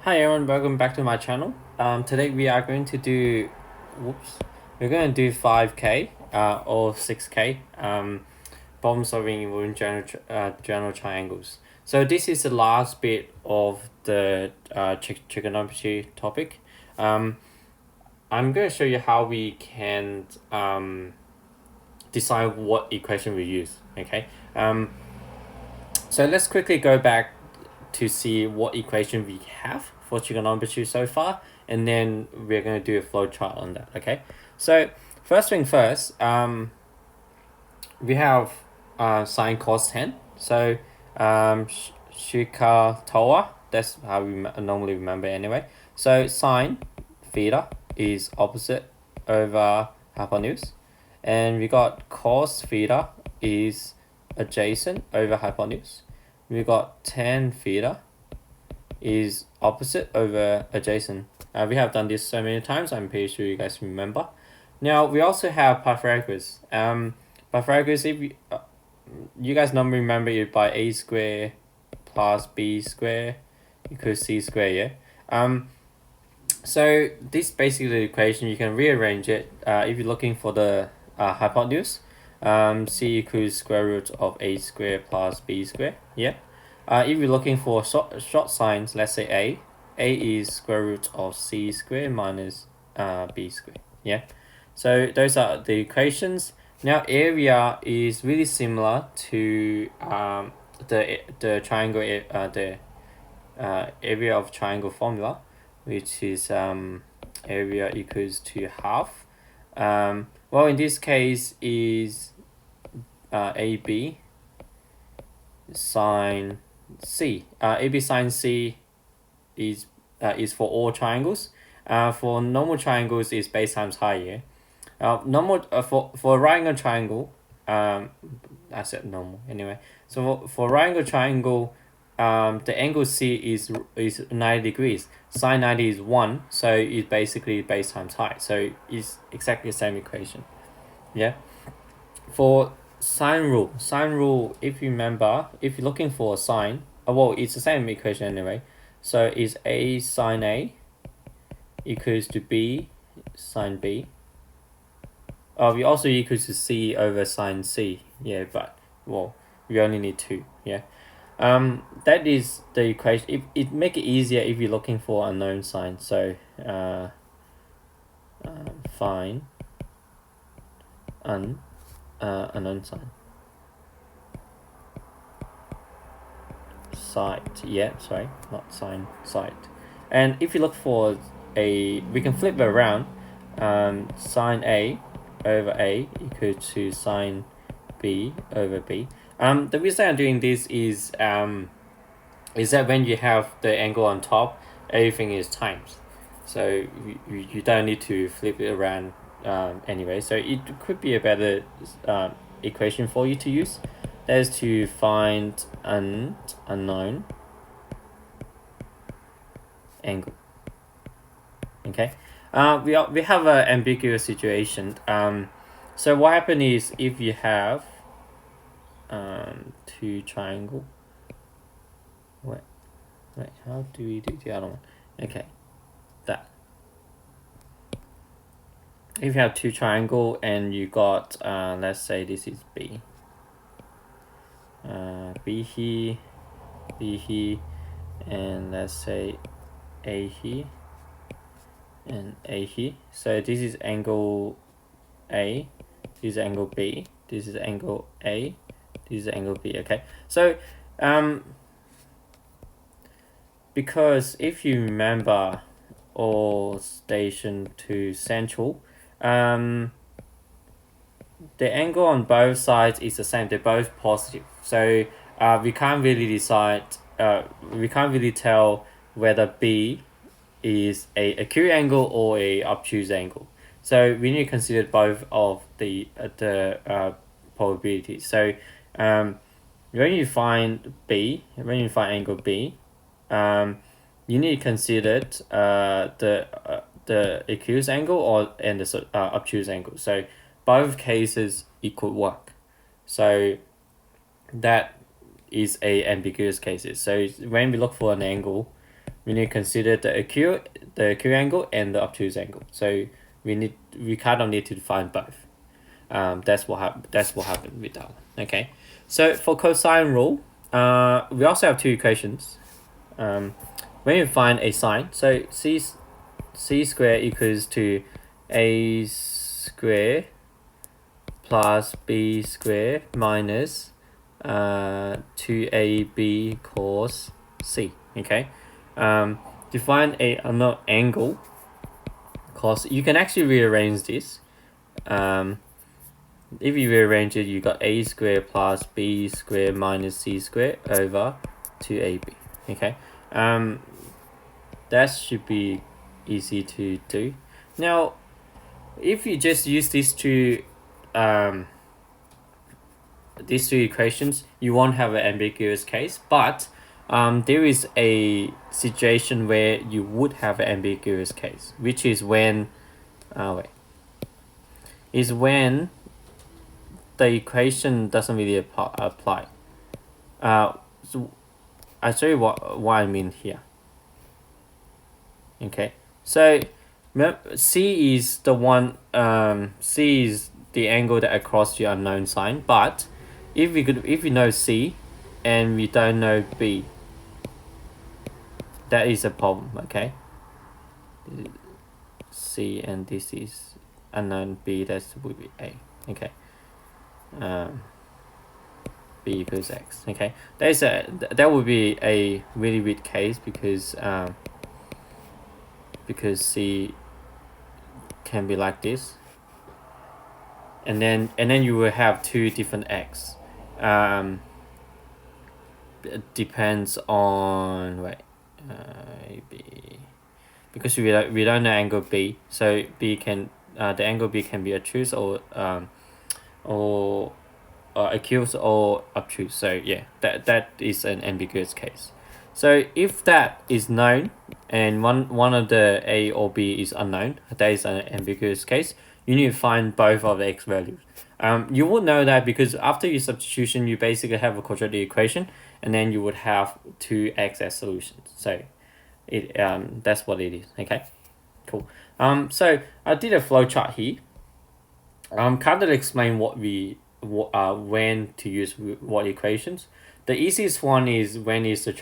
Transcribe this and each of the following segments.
Hi everyone, welcome back to my channel. Today we are going to do, we're going to do 5K or 6K problem solving involving general triangles. So this is the last bit of the trigonometry topic. I'm going to show you how we can decide what equation we use. Okay. So let's quickly go back to see what equation we have for trigonometry so far, and then we're going to do a flow chart on that. Okay, so first thing first, we have sine cos 10. So Shikatoa, that's how we normally remember anyway. So sine theta is opposite over hypotenuse, and we got cos theta is adjacent over hypotenuse. We got tan theta is opposite over adjacent. We have done this so many times, I'm pretty sure you guys remember. Now, we also have Pythagoras. Pythagoras, if you guys normally remember it by a square plus b square equals c square, yeah? So this basically the equation. You can rearrange it if you're looking for the hypotenuse. C equals square root of a square plus b square, yeah? If you're looking for short signs, let's say a is square root of c square minus b square, yeah? So those are the equations. Now area is really similar to the triangle area of triangle formula, which is area equals to half. Well, in this case is AB sine C. AB sine C is for all triangles. For normal triangles is base times height. Yeah. Normal for a right angle triangle. I said normal anyway. So for right angle triangle, the angle C is 90 degrees. Sine 90 is 1, so it's basically base times height. So it's exactly the same equation. Yeah. For sine rule, if you remember, if you're looking for a sine, well, it's the same equation anyway. So is A sine A equals to B sine B. We also equals to C over sine C. Yeah, but well, we only need 2. Yeah. That is the equation. It make it easier if you're looking for unknown sign. So find unknown sign. Site, yeah, sorry, not sign, site. And if you look for we can flip it around. Sine A over A equals to sine B over B. The reason I'm doing this is that when you have the angle on top, everything is times. So you don't need to flip it around anyway. So it could be a better equation for you to use. That is to find an unknown angle. Okay. We have an ambiguous situation. So what happens is if you have two triangle. Wait, how do we do the other one? Okay, that. If you have two triangle and you got let's say this is B. B here, B here, and let's say A here and A here. So this is angle A, this is angle B, this is angle A, this is angle B. Okay, so because if you remember all station to central, the angle on both sides is the same. They're both positive. So we can't really decide. We can't really tell whether B is a acute angle or a obtuse angle. So we need to consider both of the probabilities. So when you find angle B, you need to consider the acute angle and the obtuse angle. So both cases it could work. So that is a ambiguous cases. So when we look for an angle, we need to consider the acute angle and the obtuse angle. So we kind of need to define both. That's what happened with that one. Okay, so for cosine rule, we also have two equations. When you find a sine, so c squared equals to a squared plus b squared minus 2ab cos c. Okay, to find another angle, cos, you can actually rearrange this. If you rearrange it, you got a squared plus b squared minus c squared over 2ab. Okay, that should be easy to do. Now, if you just use these two equations, you won't have an ambiguous case. But there is a situation where you would have an ambiguous case, which is when the equation doesn't really apply. So I'll show you what I mean here. Okay, so C is the one. C is the angle that across the unknown sine. But if we know C, and we don't know B, that is a problem. Okay. C and this is unknown B. That would be A. Okay. B equals X. Okay. That would be a really weak case because C can be like this, and then you will have two different X. It depends on B, because we don't know angle B, so B can the angle B can be obtuse or acute or obtuse. So yeah, that is an ambiguous case. So if that is known and one of the A or B is unknown, that is an ambiguous case. You need to find both of the X values. You would know that because after your substitution, you basically have a quadratic equation, and then you would have two X as solutions. So that's what it is. Okay, cool. So I did a flow chart here. Kind of explain when to use what equations. The easiest one is when is the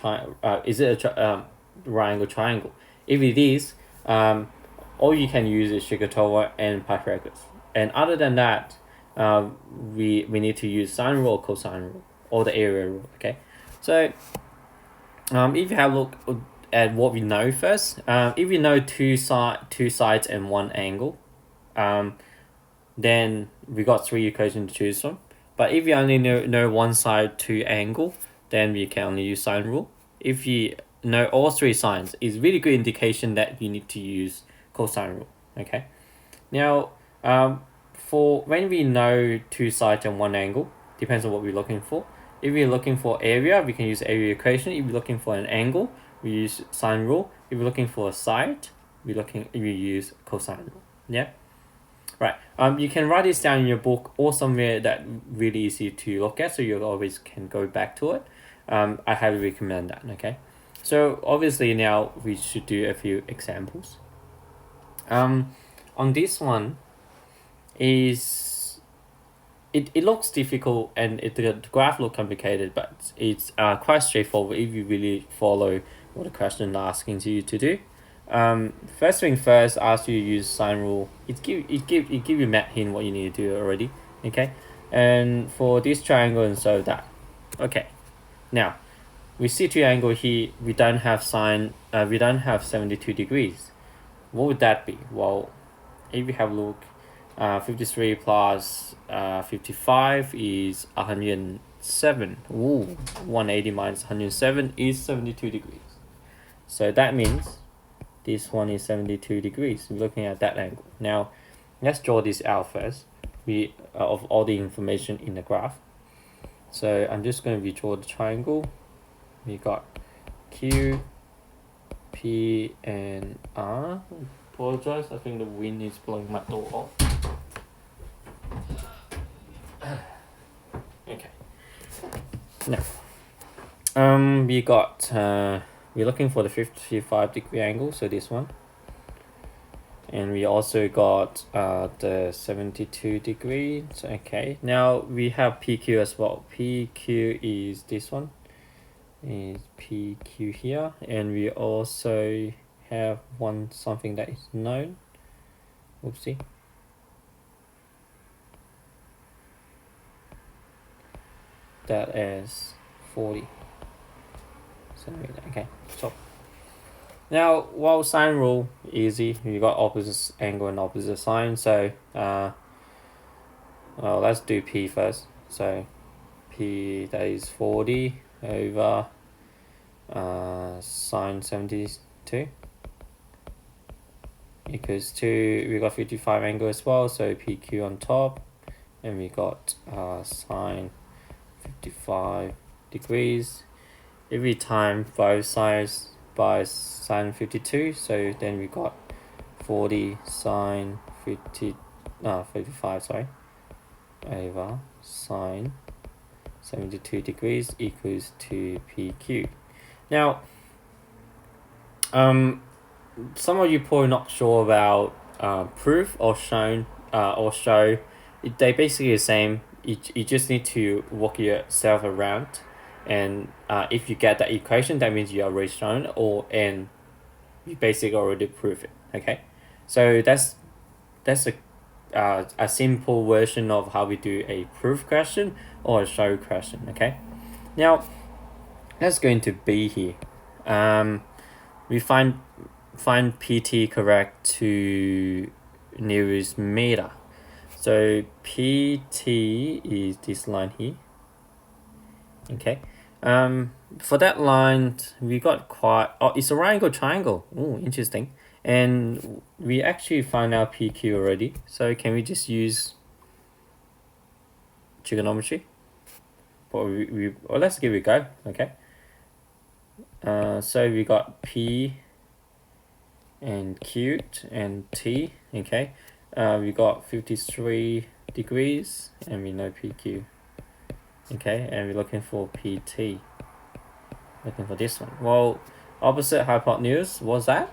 is it a right angle triangle? If it is, all you can use is Shigatowa and Pythagoras. And other than that, we need to use sine rule or cosine rule or the area rule. Okay, so if you have a look at what we know first, if we know two sides and one angle, then we got three equations to choose from. But if you only know one side, two angle, then we can only use sine rule. If you know all three sides, it's really good indication that you need to use cosine rule. Okay, now for when we know two sides and one angle, depends on what we're looking for. If we're looking for area, we can use area equation. If we're looking for an angle, we use sine rule. If we're looking for a side, we use cosine rule. Yeah. Right. You can write this down in your book or somewhere that really easy to look at, so you always can go back to it. I highly recommend that. Okay. So obviously now we should do a few examples. On this one, it looks difficult and the graph looks complicated, but it's quite straightforward if you really follow what the question is asking you to do. First thing first, ask you to use sine rule. It give you map hint what you need to do already. Okay, and for this triangle and so that. Okay, now we see triangle here. We don't have 72 degrees. What would that be? Well, if we have a look, 53 plus 55 is 107. Ooh, 180 minus 107 is 72 degrees. So that means this one is 72 degrees. We're looking at that angle. Now, let's draw this out first. Of all the information in the graph. So I'm just going to redraw the triangle. We got Q, P, and R. Apologize, I think the wind is blowing my door off. Okay. Now, we got we're looking for the 55-degree angle, so this one. And we also got the 72 degrees. Okay, now we have PQ as well. PQ is this one, is PQ here, and we also have something that is known. Oopsie. That is 40 centimeter. Okay, so now, while sine rule easy, you got opposite angle and opposite sine. So well, let's do P first. So P, that is 40 over sine 72 equals to, we got 55 angle as well, so PQ on top, and we got sine 55 degrees. Every time both sides by sine 52, so then we got 40 sine 55, sorry, over sine 72 degrees equals to PQ. Now, some of you probably not sure about proof or show. They basically the same. You just need to walk yourself around, and if you get that equation, that means you are already shown, and you basically already prove it. Okay, so that's a simple version of how we do a proof question or a show question. Okay, now let's go into B here. We find PT correct to nearest meter. So PT is this line here. Okay. For that line, we got it's a right angle triangle. Oh, interesting. And we actually found out PQ already. So can we just use trigonometry? But let's give it a go. Okay. So we got P and Q and T. Okay. We got 53 degrees, and we know PQ. Okay, and we're looking for PT. Looking for this one. Well, opposite hypotenuse, what's that?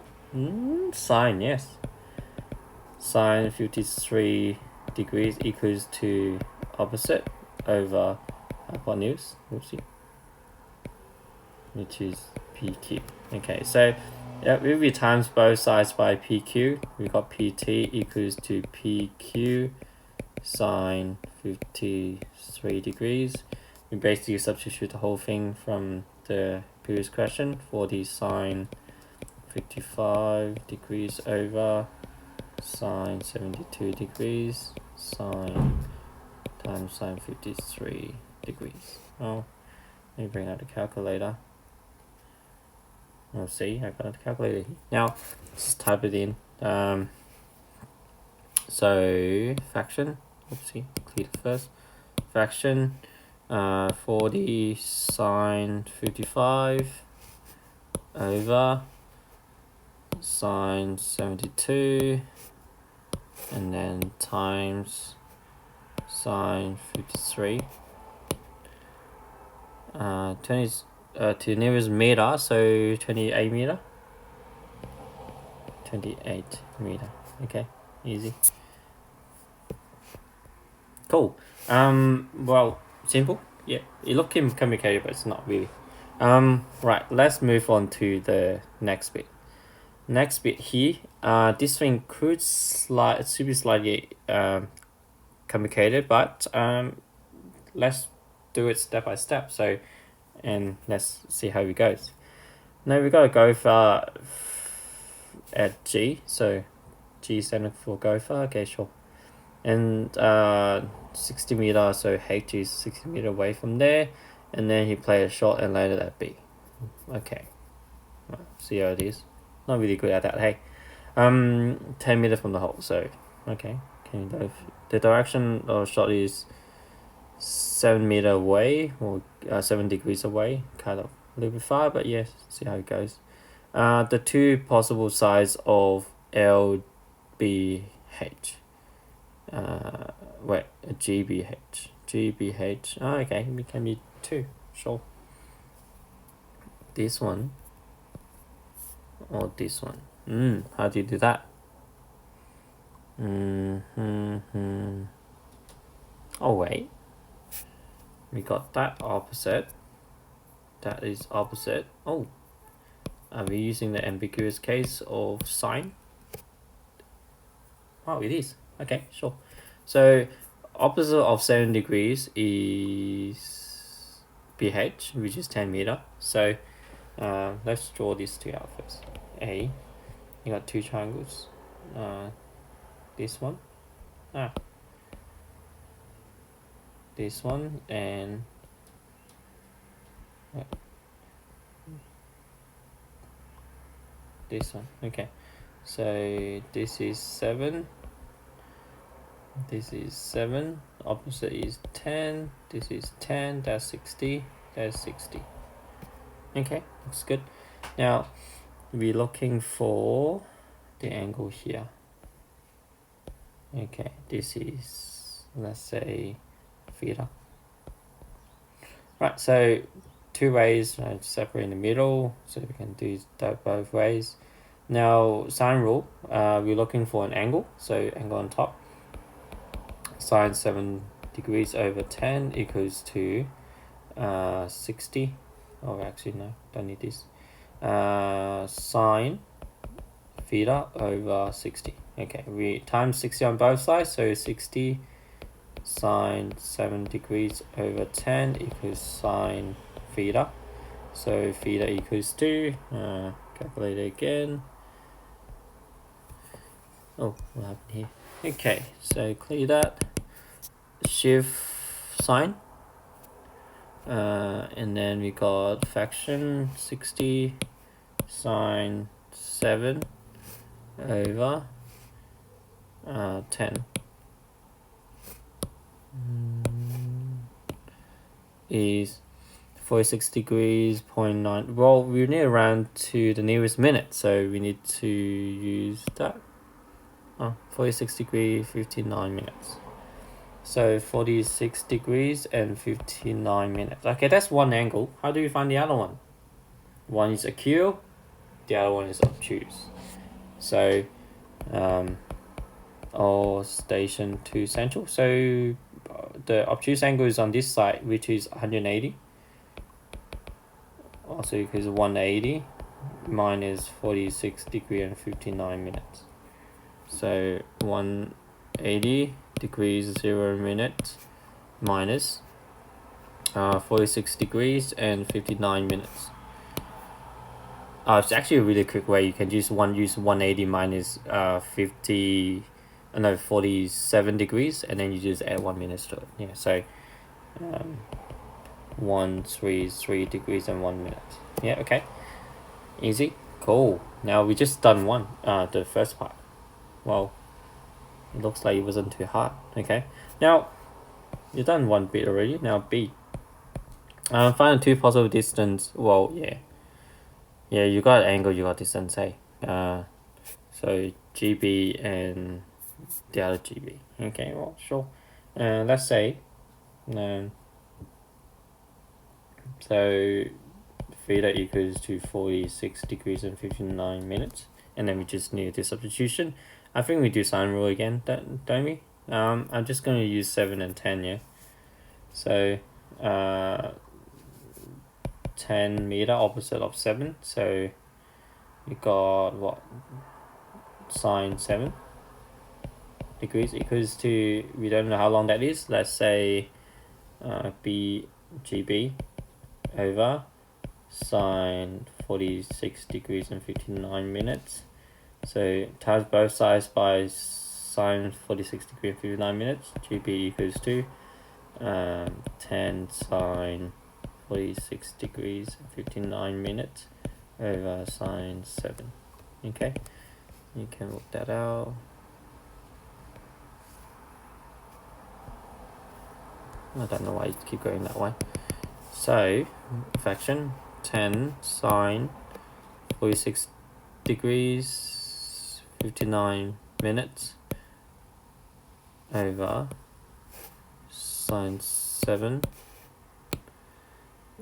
Sine, yes. Sine 53 degrees equals to opposite over hypotenuse. Oopsie. Which is PQ. Okay, so yeah, if we times both sides by PQ, we got PT equals to PQ sine 53 degrees. We basically substitute the whole thing from the previous question for the sine 55 degrees over sine 72 degrees sine times sine 53 degrees. Oh, let me bring out the calculator. We'll see, I got a calculator here. Now, just type it in. So, fraction, oopsie, clear it first. Fraction, 40 sine 55 over sine 72, and then times sine 53. 20 to nearest meter, so 28 meter. 28 meter. Okay, easy. Cool. Well, simple. Yeah, it looks complicated, but it's not really. Right, let's move on to the next bit. Next bit here, this thing could be slightly complicated, but let's do it step by step. So, and let's see how it goes. Now we gotta go for at G, so G standing for gopher. Okay, sure. And 60 meter, so H is 60 meter away from there, and then he played a shot and landed at B. Okay, well, see how it is. Not really good at that. Hey, 10 meter from the hole. So okay, can you go? The direction of the shot is 7 meter away, or 7 degrees away. Kind of a little bit far, but yes, see how it goes. The two possible sides of LBH. GBH. Oh, okay, it can be 2, sure. This one or this one? How do you do that? Oh wait, we got that opposite. That is opposite. Oh, are we using the ambiguous case of sine? Oh, it is. Okay, sure. So opposite of 7 degrees is pH, which is 10 meter. So let's draw these two out first. A, you got two triangles. This one, this one, and this one. Okay, so this is 7. This is 7. Opposite is 10. This is 10. That's 60. That's 60. Okay, that's good. Now we're looking for the angle here. Okay, this is, let's say, theta. Right, so two ways, right, separate in the middle, so we can do that both ways. Now sine rule, we're looking for an angle, so angle on top. Sine 7 degrees over 10 equals to 60. Oh, actually no, don't need this. Sine theta over 60. Okay, we times 60 on both sides, so 60 sine 7 degrees over 10 equals sine theta. So theta equals 2. Calculate it again. Oh, what happened here? Okay, so clear that. Shift sign. And then we got fraction 60 sine 7 over 10 is 46 degrees 0.9. Well, we need around to the nearest minute, so we need to use that. 46 degrees 59 minutes. So 46 degrees and 59 minutes. Okay, that's one angle. How do you find the other one? One is acute, the other one is obtuse. So or station to central. So the obtuse angle is on this side, which is 180. Also equals 180 minus 46 degree and 59 minutes. So 180 degrees 0 minutes minus 46 degrees and 59 minutes. It's actually a really quick way. You can use 180 minus 47 degrees, and then you just add 1 minute to it. Yeah, so 133 degrees and 1 minute. Yeah, okay, easy, cool. Now we just done the first part. Well, it looks like it wasn't too hard. Okay, now you've done one bit already. Now B. Find two possible distance. Well, yeah, you got angle, you got distance, hey. So GB and the other GB. Okay, well, sure. Let's say, so theta equals to 46 degrees and 59 minutes, and then we just need the substitution. I think we do sine rule again, don't we? I'm just going to use 7 and 10, yeah. So 10 meter opposite of 7, so you got what, sine 7 degrees equals to, we don't know how long that is, let's say BGB over sine 46 degrees and 59 minutes. So times both sides by sine 46 degrees and 59 minutes. GB equals to 10 sine 46 degrees and 59 minutes over sine 7. Okay, you can work that out. I don't know why you keep going that way. So fraction 10 sine 46 degrees 59 minutes over sine 7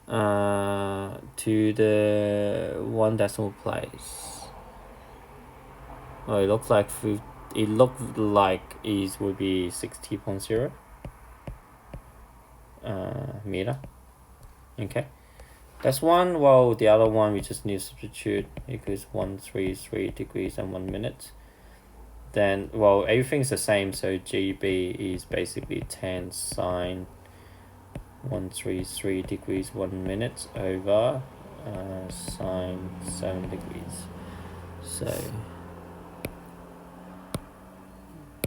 to the 1 decimal place. Oh, it looks like it looked like it would be 60.0 meter. Okay, that's one. Well, the other one we just need to substitute equals 133 degrees and 1 minute. Then, well, everything's the same, so GB is basically 10 sine 133 degrees 1 minute over sine 7 degrees. So,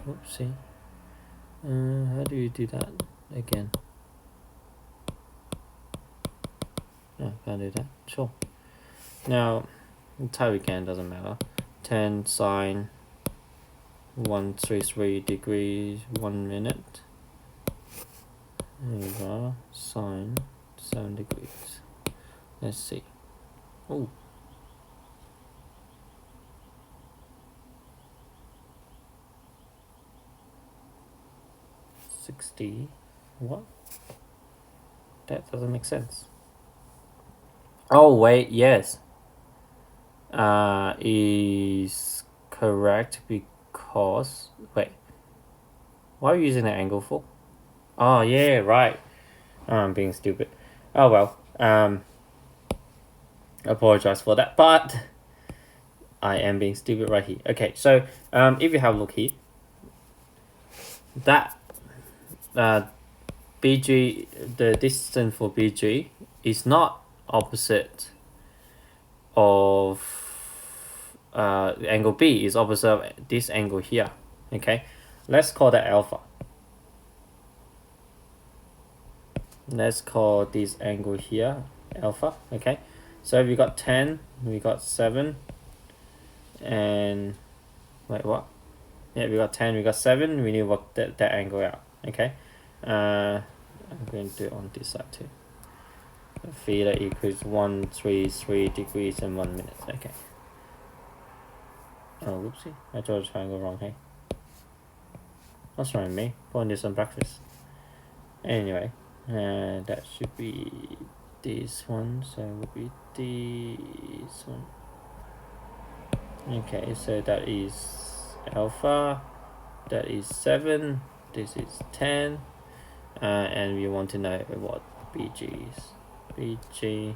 whoopsie. How do you do that again? No, can't do that. Sure. Now, type again, doesn't matter. 10 sine 133 degrees 1 minute over sine 7 degrees. Let's see. Oh. $60. What? That doesn't make sense. Oh wait, yes. Is correct because wait. Why are you using that angle for? Oh yeah, right. I'm being stupid. Oh well. Apologize for that, but I am being stupid right here. Okay, so if you have a look here, that BG, the distance for BG is not opposite of angle B, is opposite of this angle here. Okay, let's call that alpha. Let's call this angle here alpha. Okay, so we got 10, we got 7, and wait, what? Yeah, we got 10, we got 7. We need to work that angle out. Okay, I'm going to do it on this side too. Theta equals 133 degrees and 1 minute. Okay. Oh, whoopsie. I drew the triangle wrong, hey? What's wrong with me? Go and do some breakfast. Anyway, that should be this one, so it will be this one. Okay, so that is alpha, that is 7, this is 10, and we want to know what BG is. BG,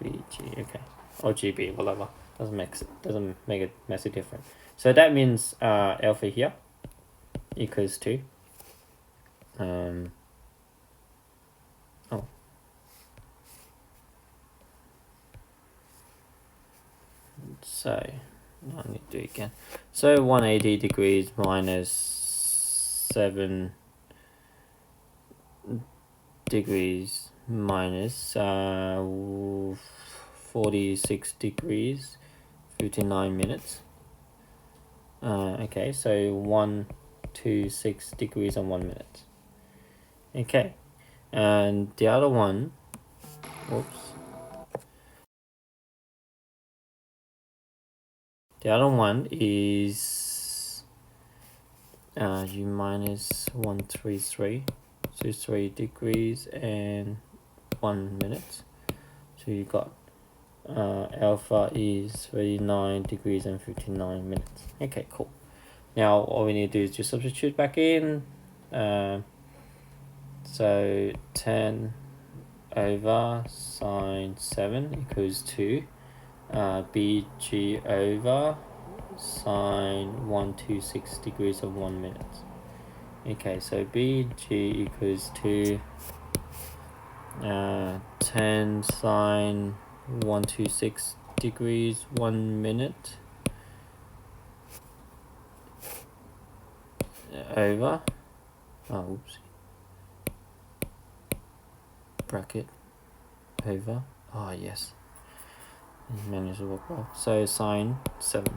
okay, or GB, whatever. Doesn't make a massive difference. So that means alpha here equals to so I need to do it again. So 180 degrees minus 7 degrees minus 46 degrees 59 minutes. Okay, so 126 degrees and 1 minute. Okay, and the other one, whoops. The other one is U minus 133, so 3 degrees and 1 minute. So you got alpha is 39 degrees and 59 minutes. Okay, cool. Now all we need to do is just substitute back in. So 10 over sine 7 equals 2. BG over sine 126 degrees of 1 minute. Okay, so BG equals to 10 sine 126 degrees 1 minute over oops, bracket over yes, managed to work well. So sine 7,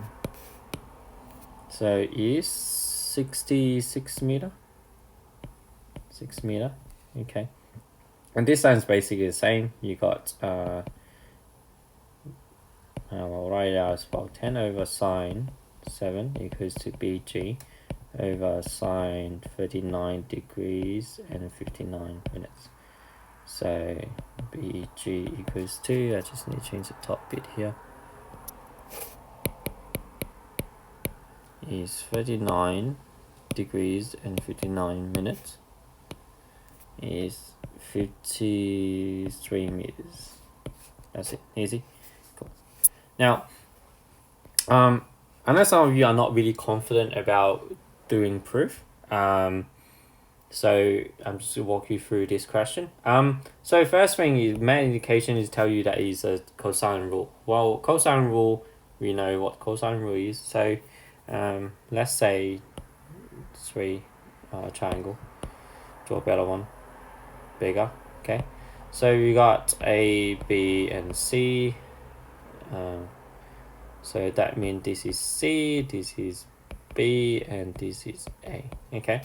so is 66 meter, 6 meter. Okay, and this sign's basically the same. You got well, right now it's about 10 over sine 7 equals to BG over sine 39 degrees and 59 minutes. So BG equals 2. I just need to change the top bit here. is 39 degrees and 59 minutes is 53 meters. That's it. Easy. Cool. Now, I know some of you are not really confident about doing proof. So I'm just gonna walk you through this question. So first thing is main indication is tell you that is a cosine rule. Well, cosine rule, we know what cosine rule is. So, let's say three, triangle. Draw a better one, bigger. Okay. So we got A, B, and C. So that means this is C, this is B, and this is A. Okay.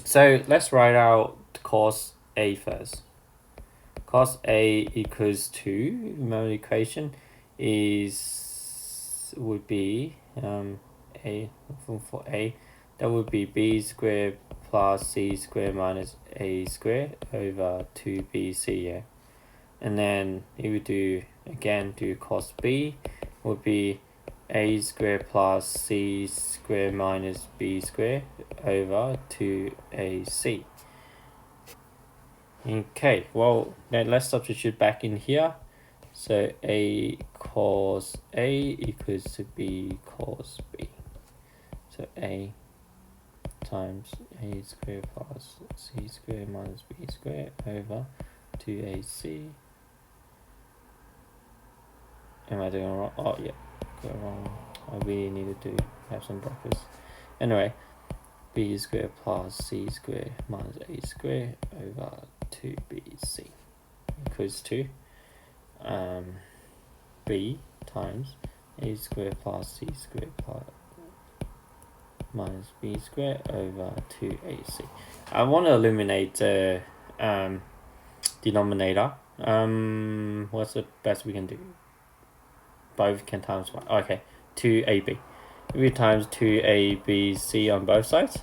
So let's write out cos A first. Cos A equals to, remember the equation would be A for A, that would be B squared plus C squared minus A squared over 2BC, yeah. And then if we do cos B would be A squared plus C squared minus B squared over 2AC. Okay, well then let's substitute back in here. So A cos A equals to B cos B. So A times A squared plus C squared minus B squared over 2AC. Am I doing wrong? Oh yeah, got wrong. I really needed to have some breakfast. Anyway, B squared plus C squared minus A squared over 2BC equals to B times A squared plus C squared plus minus B squared over 2AC. I want to eliminate the denominator. What's the best we can do? Both can times 1. Okay, 2AB. We times 2ABC on both sides.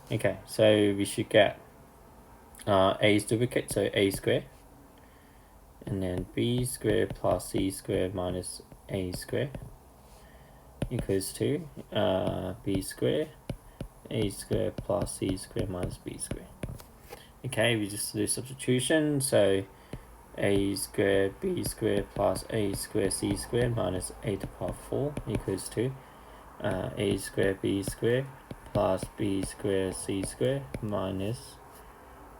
Okay, so we should get A's duplicate, so A squared. And then B squared plus C squared minus A squared equals to B squared, A squared plus C squared minus B squared. Okay, we just do substitution, so A squared B squared plus A squared C squared minus A to the power 4 equals to A squared B squared plus B squared C squared minus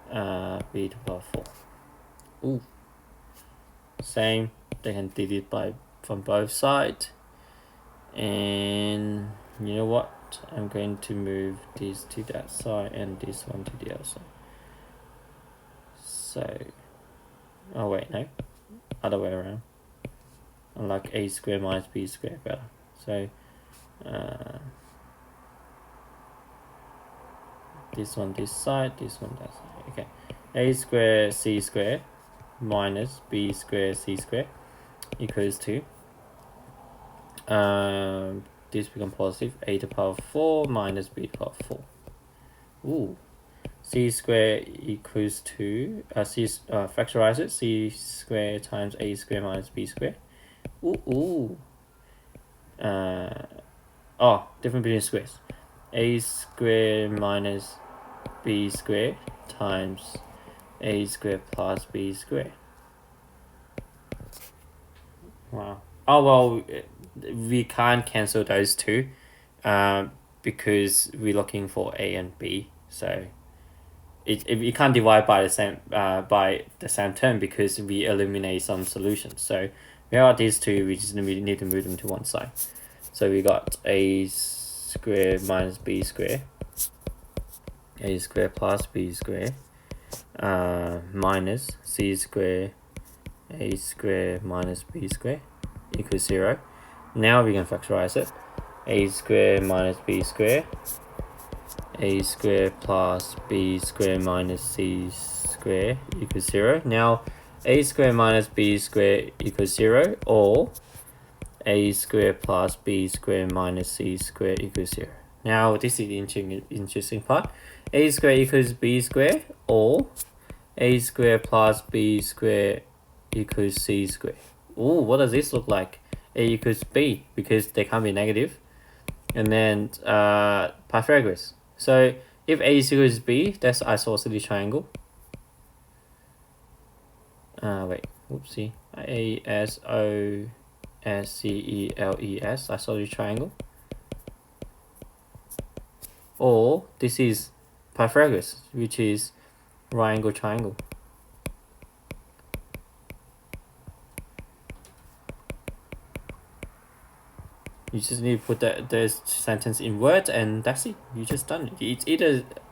B to the power 4. Ooh. Same, they can divide by from both sides. And you know what? I'm going to move this to that side and this one to the other side. So, oh wait, no, other way around. I like A squared minus B squared better. So, this one this side, this one that side. Okay, A squared C squared minus B squared C squared equals to this become positive, A to the power 4 minus B to the power 4. Ooh. C squared equals to factorize it, C squared times A squared minus B squared. Different between squares. A squared minus B squared times A squared plus B squared. Wow. Oh well, we can't cancel those two because we're looking for A and B, so you can't divide by the same term because we eliminate some solutions. So we have these two, we just need to move them to one side. So we got A squared minus B squared, A squared plus B squared, minus C squared A squared minus B squared equals 0. Now we can factorize it. A squared minus B squared, A squared plus B squared minus C squared equals 0. Now A squared minus B squared equals 0, or A squared plus B squared minus C squared equals 0. Now this is the interesting part. A squared equals B squared, or A squared plus B squared equals C squared. Ooh, what does this look like? A equals B, because they can't be negative. and then Pythagoras. So if A is equal to B, that's isosceles triangle. Wait, whoopsie. ASOSCELES, isosceles triangle. Or this is Pythagoras, which is right angle triangle. You just need to put the sentence in words, and that's it. You just done it. It's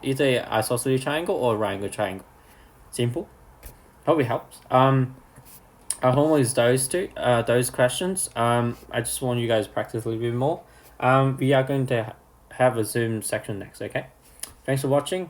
either isosceles triangle or right angle triangle. Simple. Hope it helps. Our homework is those questions. I just want you guys to practice a little bit more. We are going to have a Zoom section next. Okay. Thanks for watching.